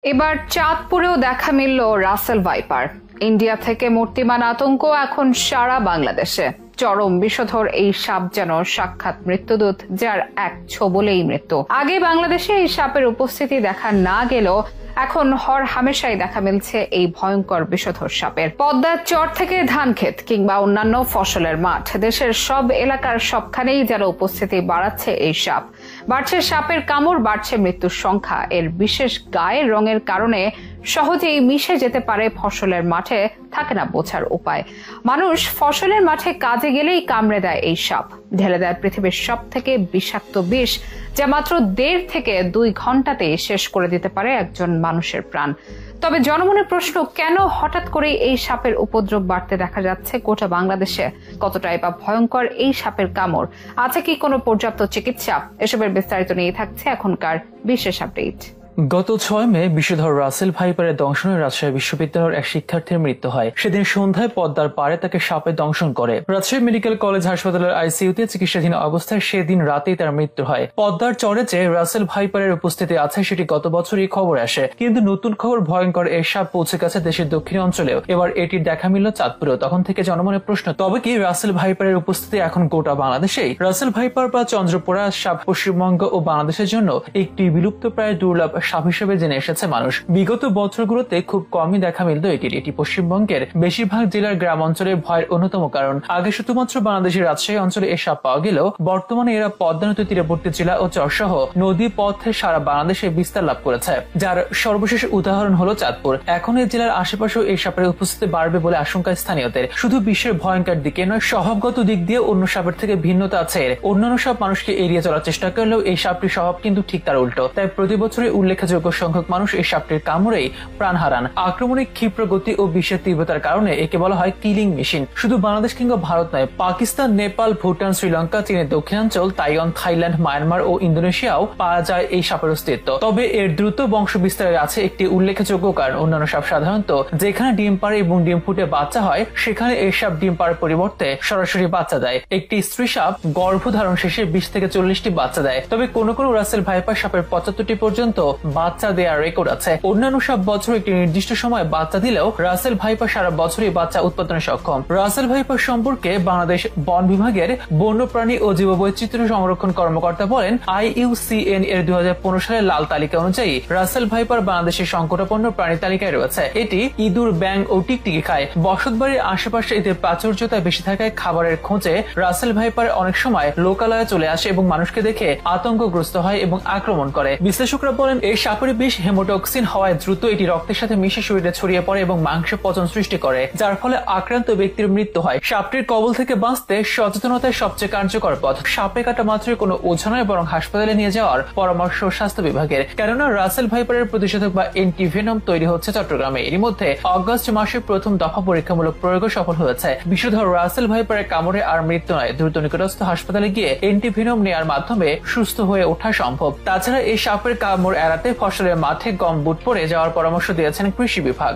এবার চাঁদপুরেও দেখা মিলল রাসেল ভাইপার। ইন্ডিয়া থেকে মূর্তিমান আতঙ্ক এখন সারা বাংলাদেশে। চরম বিষধর এই সাপ যেন সাক্ষাৎ মৃত্যুদূত, যার এক ছোবলেই মৃত্যু। আগে বাংলাদেশে এই সাপের উপস্থিতি দেখা না গেলেও এখন হর হামেশাই দেখা মিলছে এই ভয়ঙ্কর বিষধর সাপের। পদ্মার চর থেকে ধান ক্ষেত কিংবা অন্যান্য ফসলের মাঠ, দেশের সব এলাকার সবখানেই যেন উপস্থিতি বাড়াচ্ছে এই সাপ। বাড়ছে সাপের কামড়, বাড়ছে মৃত্যুর সংখ্যা। এর বিশেষ গায়ের রঙের কারণে সহজেই মিশে যেতে পারে ফসলের মাঠে, থাকে না বোঝার উপায়। মানুষ ফসলের মাঠে কাজে গেলেই কামড়ে দেয় এই সাপ, ঢেলে দেয় পৃথিবীর সব থেকে বিষাক্ত বিষ, যা মাত্র 1.5 থেকে 2 ঘন্টাতেই শেষ করে দিতে পারে একজন মানুষের প্রাণ। তবে জনমনের প্রশ্ন, কেন হঠাৎ করেই এই সাপের উপদ্রব বাড়তে দেখা যাচ্ছে গোটা বাংলাদেশে? কতটাই বা ভয়ঙ্কর এই সাপের কামড়? আছে কি কোনো পর্যাপ্ত চিকিৎসা? এসবের বিস্তারিত নিয়ে থাকছে এখনকার বিশেষ আপডেট। গত 6 মে বিষধর রাসেল ভাইপারের দংশনে রাজশাহী বিশ্ববিদ্যালয়ের এক শিক্ষার্থীর মৃত্যু হয়। সেদিন সন্ধ্যায় পদ্মার পাড়ে তাকে সাপে দংশন করে। রাজশাহী মেডিকেল কলেজ হাসপাতালের আইসিইউতে চিকিৎসাধীন অবস্থায় সেদিন রাতেই তার মৃত্যু হয়। পদ্মার চরে যে রাসেল ভাইপারের উপস্থিতি আছে সেটি গত বছরই খবর আসে, কিন্তু নতুন খবর, ভয়ঙ্কর এই সাপ পৌঁছে গেছে দেশের দক্ষিণ অঞ্চলেও। এবার এটির দেখা মিলল চাঁদপুরেও। তখন থেকে জনমনে প্রশ্ন, তবে কি রাসেল ভাইপারের উপস্থিতি এখন গোটা বাংলাদেশেই? রাসেল ভাইপার বা চন্দ্রপোড়া সাপ পশ্চিমবঙ্গ ও বাংলাদেশের জন্য একটি বিলুপ্তপ্রায় দুর্লভ সাপ হিসেবে জেনে এসেছে মানুষ। বিগত বছরগুলোতে খুব কমই দেখা মিলত এটি পশ্চিমবঙ্গের বেশিরভাগ জেলার গ্রাম অঞ্চলের ভয়ের অন্যতম কারণ। আগে শুধুমাত্র বাংলাদেশের রাজশাহী অঞ্চলে এ সাপ পাওয়া গেলেও বর্তমানে এরা পদ্মা নদীর তীরবর্তী জেলা ও চরসহ নদী পথে সারা বাংলাদেশে বিস্তার লাভ করেছে, যার সর্বশেষ উদাহরণ হলো চাঁদপুর। এখন এই জেলার আশেপাশেও এই সাপের উপস্থিতি বাড়বে বলে আশঙ্কা স্থানীয়দের। শুধু বিশ্বের ভয়ঙ্কর দিকে নয়, স্বভাবগত দিক দিয়ে অন্য সাপের থেকে ভিন্নতা আছে এর। অন্যান্য সাপ মানুষকে এড়িয়ে চলার চেষ্টা করলেও এই সাপটির স্বভাব কিন্তু ঠিক তার উল্টো। তাই প্রতি বছরই উল্লেখযোগ্য সংখ্যক মানুষ এই সাপটির কামড়েই প্রাণ হারান। আক্রমণের ক্ষিপ্র গতি ও বিষের তীব্রতার কারণে একে বলা হয় কিলিং মেশিন। শুধু বাংলাদেশ কিংবা ভারত নয়, পাকিস্তান, নেপাল, ভুটান, শ্রীলঙ্কা, চীনের দক্ষিণাঞ্চল, তাইওয়ান, থাইল্যান্ড, মায়ানমার ও ইন্দোনেশিয়াও পাওয়া যায় এই সাপের অস্তিত্ব। তবে এর দ্রুত বংশ বিস্তারের আছে একটি উল্লেখযোগ্য কারণ। অন্যান্য সাপ সাধারণত যেখানে ডিম পাড়ে এবং ডিম ফুটে বাচ্চা হয়, সেখানে এই সাপ ডিম পাড়ার পরিবর্তে সরাসরি বাচ্চা দেয়। একটি স্ত্রী সাপ গর্ভধারণ শেষে 20 থেকে 40টি বাচ্চা দেয়। তবে কোনো কোনো রাসেল ভাইপার সাপের 75টি পর্যন্ত বাচ্চা দেওয়ার রেকর্ড আছে। অন্যান্য সব বছর একটি নির্দিষ্ট সময় বাচ্চা দিলেও রাসেল ভাইপার সারা বছরই বাচ্চা উৎপাদনে সক্ষম। রাসেল ভাইপার সম্পর্কে বাংলাদেশ বন বিভাগের বন্যপ্রাণী ও জীববৈচিত্র্য সংরক্ষণ কর্মকর্তা বলেন, IUCN এর 2015 সালের লাল তালিকা অনুযায়ী রাসেল ভাইপার বাংলাদেশের সংকটাপন্ন প্রাণী তালিকায় রয়েছে। এটি ইঁদুর, ব্যাঙ ও টিকটিকি খায়। বসতবাড়ির আশেপাশে এতে প্রাচুর্যতা বেশি থাকায় খাবারের খোঁজে রাসেল ভাইপার অনেক সময় লোকালয়ে চলে আসে এবং মানুষকে দেখে আতঙ্কগ্রস্ত হয় এবং আক্রমণ করে। বিশ্লেষকরা বলেন, এই সাপের বিষ হেমোটক্সিন হওয়ায় দ্রুত এটি রক্তের সাথে মিশে শরীরে ছড়িয়ে পড়ে এবং মাংস পচন সৃষ্টি করে, যার ফলে আক্রান্ত ব্যক্তির মৃত্যু হয়। সাপটির কবল থেকে বাঁচতে সচেতনতাই সবচেয়ে কার্যকর পথ। সাপে কাটা মাত্রই কোনো ওঝা নয়, বরং হাসপাতালে নিয়ে যাওয়ার পরামর্শ স্বাস্থ্য বিভাগের। কেননা রাসেল ভাইপারের প্রতিষেধক বা অ্যান্টিভেনম তৈরি হচ্ছে চট্টগ্রামে। এরই মধ্যে অগস্ট মাসে প্রথম দফা পরীক্ষামূলক প্রয়োগ সফল হয়েছে। বিষধর রাসেল ভাইপারের কামড়ে আর মৃত্যু নয়, দ্রুত নিকটস্থ হাসপাতালে গিয়ে অ্যান্টিভেনম নেওয়ার মাধ্যমে সুস্থ হয়ে ওঠা সম্ভব। তাছাড়া এই সাপের কামড় এড়াতে ফসলের মাঠে গম বুট পরে যাওয়ার পরামর্শ দিয়েছেন কৃষি বিভাগ।